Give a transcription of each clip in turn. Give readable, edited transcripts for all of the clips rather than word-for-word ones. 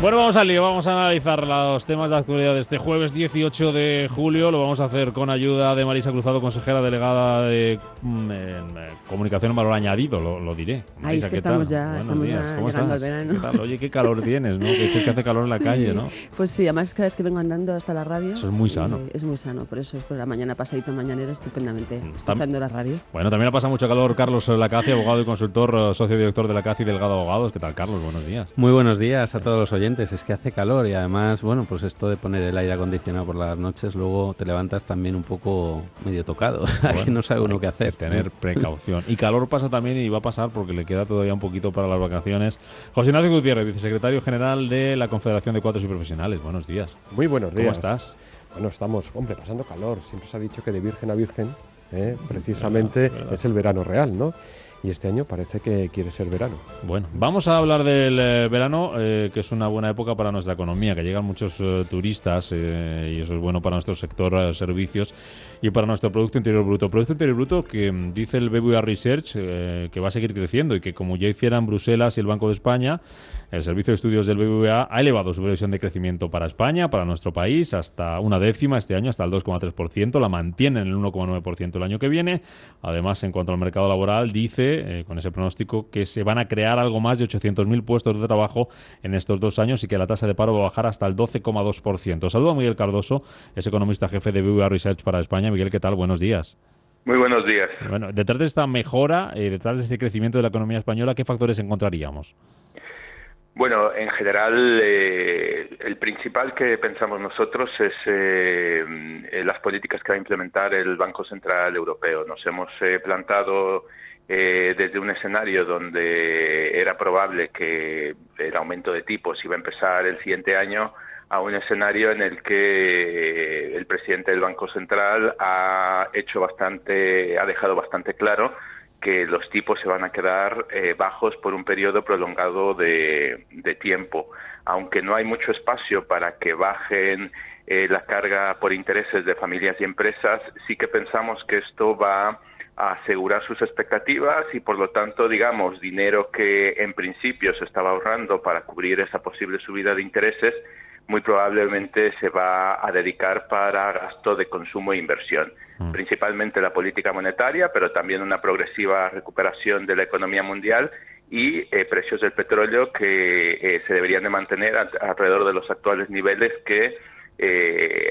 Bueno, vamos al lío, vamos a analizar los temas de actualidad de este jueves 18 de julio. Lo vamos a hacer con ayuda de Marisa Cruzado, consejera delegada de Comunicación en Valor Añadido, lo diré. Ahí es Marisa, que ¿qué tal? estamos Buenos días, ya ¿cómo llegando al estás? verano. ¿Qué tal? Oye, qué calor tienes, ¿no? Que dices que hace calor en la calle, ¿no? Pues sí, además cada vez que vengo andando hasta la radio... Eso es muy sano. Es muy sano, por eso es por la mañana pasadito mañanero estupendamente, escuchando la radio. Bueno, también ha pasado mucho calor Carlos Lacaci, abogado y consultor, socio director de Lacaci Delgado Abogados. ¿Qué tal, Carlos? Buenos días. Muy buenos días a todos los oyentes. Es que hace calor y además, bueno, pues esto de poner el aire acondicionado por las noches, luego te levantas también un poco medio tocado. Bueno, que no sabe uno qué hacer. Tener precaución. Y calor pasa también y va a pasar porque le queda todavía un poquito para las vacaciones. José Ignacio Gutiérrez, vicesecretario general de la Confederación de Cuadros y Profesionales. Buenos días. Muy buenos días. ¿Cómo estás? Bueno, estamos, hombre, pasando calor. Siempre se ha dicho que de virgen a virgen, precisamente, verdad. Es el verano real, ¿no? Y este año parece que quiere ser verano. Bueno, vamos a hablar del verano, que es una buena época para nuestra economía, que llegan muchos turistas y eso es bueno para nuestro sector servicios y para nuestro Producto Interior Bruto. Producto Interior Bruto que dice el BBVA Research que va a seguir creciendo y que como ya hicieran Bruselas y el Banco de España, el Servicio de Estudios del BBVA ha elevado su previsión de crecimiento para España, para nuestro país, hasta una décima este año, hasta el 2,3%, la mantiene en el 1,9% el año que viene. Además, en cuanto al mercado laboral, dice, con ese pronóstico, que se van a crear algo más de 800.000 puestos de trabajo en estos 2 años y que la tasa de paro va a bajar hasta el 12,2%. Saludo a Miguel Cardoso, es economista jefe de BBVA Research para España. Miguel, ¿qué tal? Buenos días. Muy buenos días. Bueno, detrás de esta mejora, detrás de este crecimiento de la economía española, ¿qué factores encontraríamos? Bueno, en general, el principal que pensamos nosotros es las políticas que va a implementar el Banco Central Europeo. Nos hemos plantado desde un escenario donde era probable que el aumento de tipos iba a empezar el siguiente año a un escenario en el que el presidente del Banco Central ha dejado bastante claro que los tipos se van a quedar bajos por un periodo prolongado de tiempo. Aunque no hay mucho espacio para que bajen la carga por intereses de familias y empresas, sí que pensamos que esto va a asegurar sus expectativas y, por lo tanto, digamos, dinero que en principio se estaba ahorrando para cubrir esa posible subida de intereses, muy probablemente se va a dedicar para gasto de consumo e inversión. Principalmente la política monetaria, pero también una progresiva recuperación de la economía mundial y precios del petróleo que se deberían de mantener alrededor de los actuales niveles que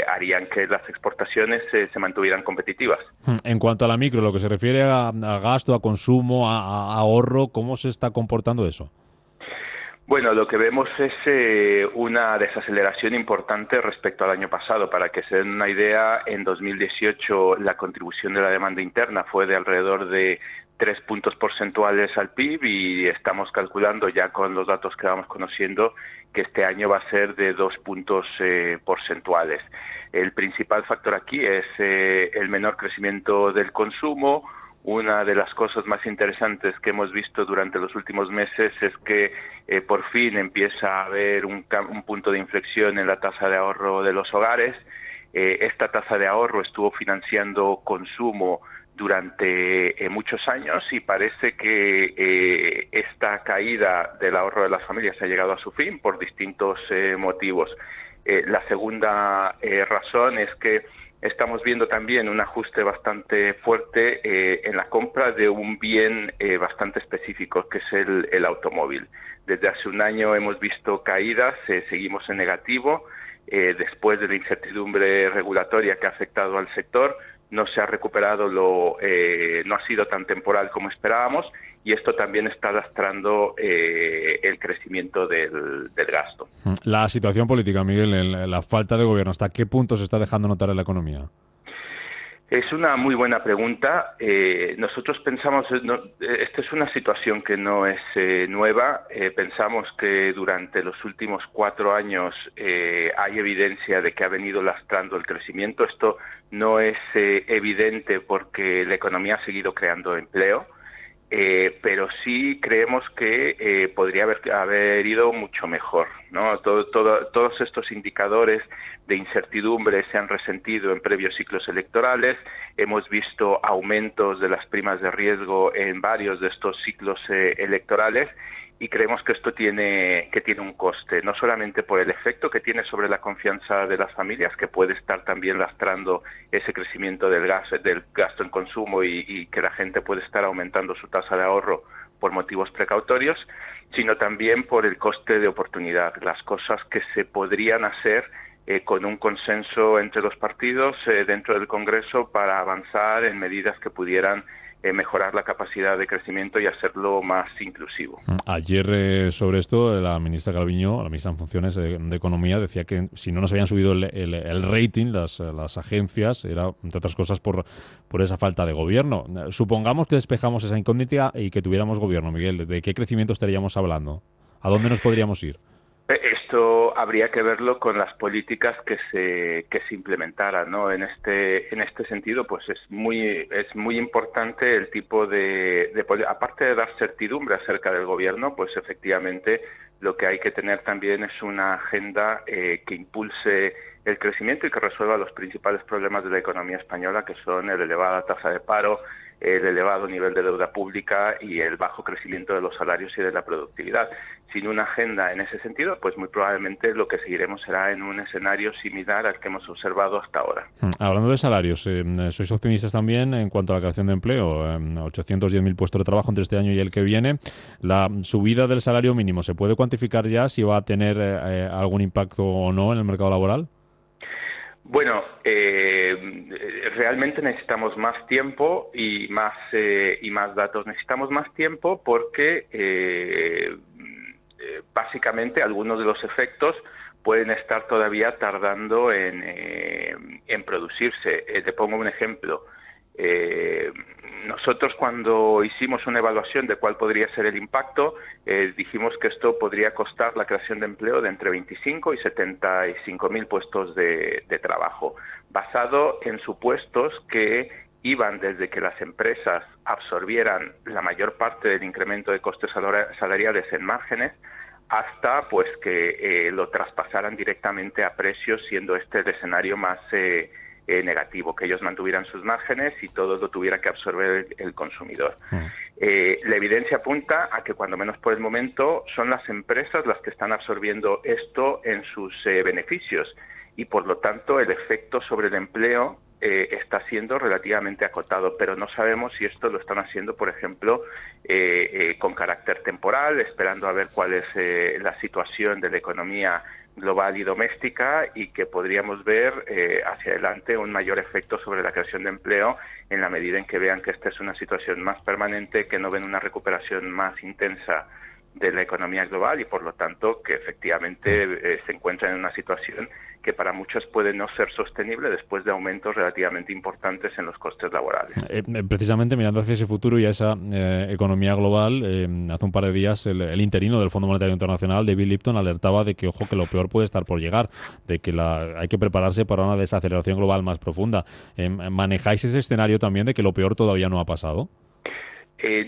harían que las exportaciones se mantuvieran competitivas. En cuanto a la micro, lo que se refiere a gasto, a consumo, a ahorro, ¿cómo se está comportando eso? Bueno, lo que vemos es una desaceleración importante respecto al año pasado. Para que se den una idea, en 2018 la contribución de la demanda interna fue de alrededor de 3 puntos porcentuales al PIB y estamos calculando ya con los datos que vamos conociendo que este año va a ser de 2 puntos porcentuales. El principal factor aquí es el menor crecimiento del consumo. Una de las cosas más interesantes que hemos visto durante los últimos meses es que por fin empieza a haber un punto de inflexión en la tasa de ahorro de los hogares. Esta tasa de ahorro estuvo financiando consumo durante muchos años y parece que esta caída del ahorro de las familias ha llegado a su fin por distintos motivos. La segunda razón es que estamos viendo también un ajuste bastante fuerte en la compra de un bien bastante específico, que es el automóvil. Desde hace un año hemos visto caídas, seguimos en negativo, después de la incertidumbre regulatoria que ha afectado al sector. No se ha recuperado, no ha sido tan temporal como esperábamos y esto también está lastrando el crecimiento del gasto. La situación política, Miguel, la falta de gobierno, ¿hasta qué punto se está dejando notar en la economía? Es una muy buena pregunta. Nosotros pensamos, esta es una situación que no es nueva. Pensamos que durante los últimos 4 años hay evidencia de que ha venido lastrando el crecimiento. Esto no es evidente porque la economía ha seguido creando empleo. Pero sí creemos que podría haber ido mucho mejor, ¿no? Todos estos indicadores de incertidumbre se han resentido en previos ciclos electorales. Hemos visto aumentos de las primas de riesgo en varios de estos ciclos electorales y creemos que esto tiene un coste, no solamente por el efecto que tiene sobre la confianza de las familias, que puede estar también lastrando ese crecimiento del gasto en consumo y que la gente puede estar aumentando su tasa de ahorro por motivos precautorios, sino también por el coste de oportunidad, las cosas que se podrían hacer con un consenso entre los partidos dentro del Congreso para avanzar en medidas que pudieran mejorar la capacidad de crecimiento y hacerlo más inclusivo. Ayer sobre esto la ministra Calviño, la ministra en funciones de Economía, decía que si no nos habían subido el rating las agencias era, entre otras cosas, por esa falta de gobierno. Supongamos que despejamos esa incógnita y que tuviéramos gobierno, Miguel, ¿de qué crecimiento estaríamos hablando? ¿A dónde nos podríamos ir? Esto habría que verlo con las políticas que se implementaran, ¿no? En este sentido, pues es muy importante el tipo de aparte de dar certidumbre acerca del gobierno, pues efectivamente lo que hay que tener también es una agenda que impulse el crecimiento y que resuelva los principales problemas de la economía española, que son la elevada tasa de paro, el elevado nivel de deuda pública y el bajo crecimiento de los salarios y de la productividad. Sin una agenda en ese sentido, pues muy probablemente lo que seguiremos será en un escenario similar al que hemos observado hasta ahora. Hablando de salarios, ¿sois optimistas también en cuanto a la creación de empleo? 810.000 puestos de trabajo entre este año y el que viene. ¿La subida del salario mínimo se puede cuantificar ya si va a tener algún impacto o no en el mercado laboral? Bueno, realmente necesitamos más tiempo y más datos. Necesitamos más tiempo porque básicamente algunos de los efectos pueden estar todavía tardando en producirse. Te pongo un ejemplo. Nosotros cuando hicimos una evaluación de cuál podría ser el impacto, dijimos que esto podría costar la creación de empleo de entre 25 y 75.000 puestos de trabajo, basado en supuestos que iban desde que las empresas absorbieran la mayor parte del incremento de costes salariales en márgenes, hasta pues que lo traspasaran directamente a precios, siendo este el escenario más negativo, que ellos mantuvieran sus márgenes y todo lo tuviera que absorber el consumidor. La evidencia apunta a que cuando menos por el momento son las empresas las que están absorbiendo esto en sus beneficios y por lo tanto el efecto sobre el empleo está siendo relativamente acotado, pero no sabemos si esto lo están haciendo, por ejemplo, con carácter temporal, esperando a ver cuál es la situación de la economía global y doméstica y que podríamos ver hacia adelante un mayor efecto sobre la creación de empleo en la medida en que vean que esta es una situación más permanente, que no ven una recuperación más intensa de la economía global y por lo tanto que efectivamente se encuentran en una situación que para muchos puede no ser sostenible después de aumentos relativamente importantes en los costes laborales. Precisamente mirando hacia ese futuro y a esa economía global, hace un par de días el interino del Fondo Monetario Internacional, David Lipton, alertaba de que, ojo, que lo peor puede estar por llegar, de que hay que prepararse para una desaceleración global más profunda. ¿Manejáis ese escenario también de que lo peor todavía no ha pasado?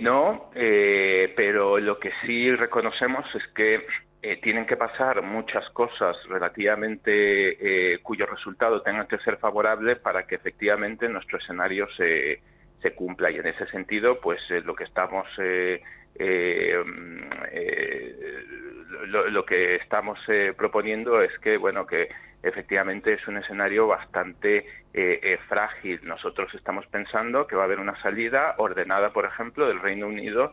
No, pero lo que sí reconocemos es que tienen que pasar muchas cosas relativamente cuyo resultado tenga que ser favorable para que efectivamente nuestro escenario se cumpla. Y en ese sentido, pues lo que estamos lo que estamos proponiendo es que, bueno, que efectivamente es un escenario bastante frágil. Nosotros estamos pensando que va a haber una salida ordenada, por ejemplo, del Reino Unido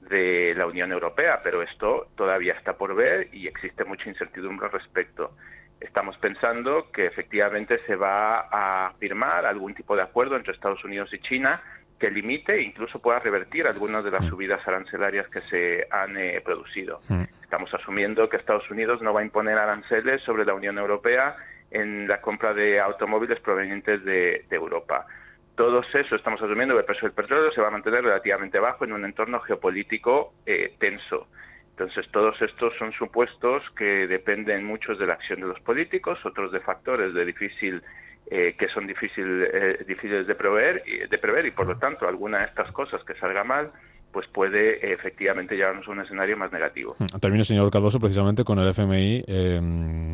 de la Unión Europea, pero esto todavía está por ver y existe mucha incertidumbre al respecto. Estamos pensando que efectivamente se va a firmar algún tipo de acuerdo entre Estados Unidos y China que limite e incluso pueda revertir algunas de las subidas arancelarias que se han producido. Estamos asumiendo que Estados Unidos no va a imponer aranceles sobre la Unión Europea en la compra de automóviles provenientes de Europa. Todo eso estamos asumiendo que el precio del petróleo se va a mantener relativamente bajo en un entorno geopolítico tenso. Entonces, todos estos son supuestos que dependen muchos de la acción de los políticos, otros de factores que son difíciles de prever y por lo tanto alguna de estas cosas que salga mal pues puede efectivamente llevarnos a un escenario más negativo. Termino, señor Cardoso, precisamente con el FMI,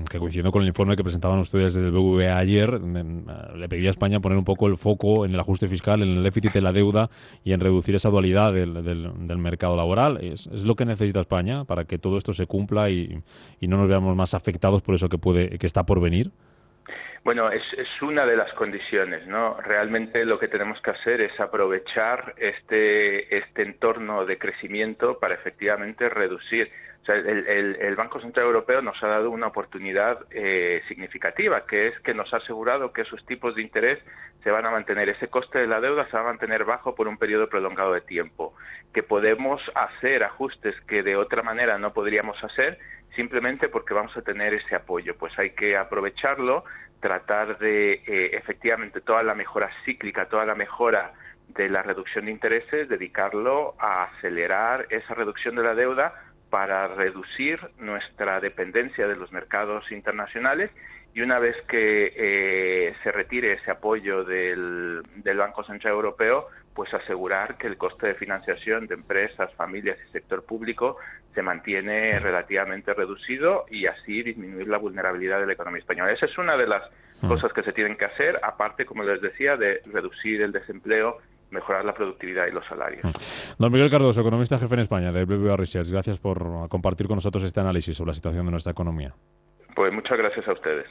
que coincidiendo con el informe que presentaban ustedes desde el BBVA ayer, le pedía a España poner un poco el foco en el ajuste fiscal, en el déficit de la deuda y en reducir esa dualidad del mercado laboral. ¿Es lo que necesita España para que todo esto se cumpla y no nos veamos más afectados por eso que está por venir? Bueno, es una de las condiciones, ¿no? Realmente lo que tenemos que hacer es aprovechar este entorno de crecimiento para efectivamente reducir. O sea, el Banco Central Europeo nos ha dado una oportunidad significativa, que es que nos ha asegurado que esos tipos de interés se van a mantener, ese coste de la deuda se va a mantener bajo por un periodo prolongado de tiempo, que podemos hacer ajustes que de otra manera no podríamos hacer, simplemente porque vamos a tener ese apoyo. Pues hay que aprovecharlo, tratar de efectivamente toda la mejora cíclica, toda la mejora de la reducción de intereses, dedicarlo a acelerar esa reducción de la deuda para reducir nuestra dependencia de los mercados internacionales, y una vez que se retire ese apoyo del Banco Central Europeo, pues asegurar que el coste de financiación de empresas, familias y sector público se mantiene relativamente reducido y así disminuir la vulnerabilidad de la economía española. Esa es una de las cosas que se tienen que hacer, aparte, como les decía, de reducir el desempleo, mejorar la productividad y los salarios. Don Miguel Cardoso, economista jefe en España de BBVA Research, gracias por compartir con nosotros este análisis sobre la situación de nuestra economía. Pues muchas gracias a ustedes.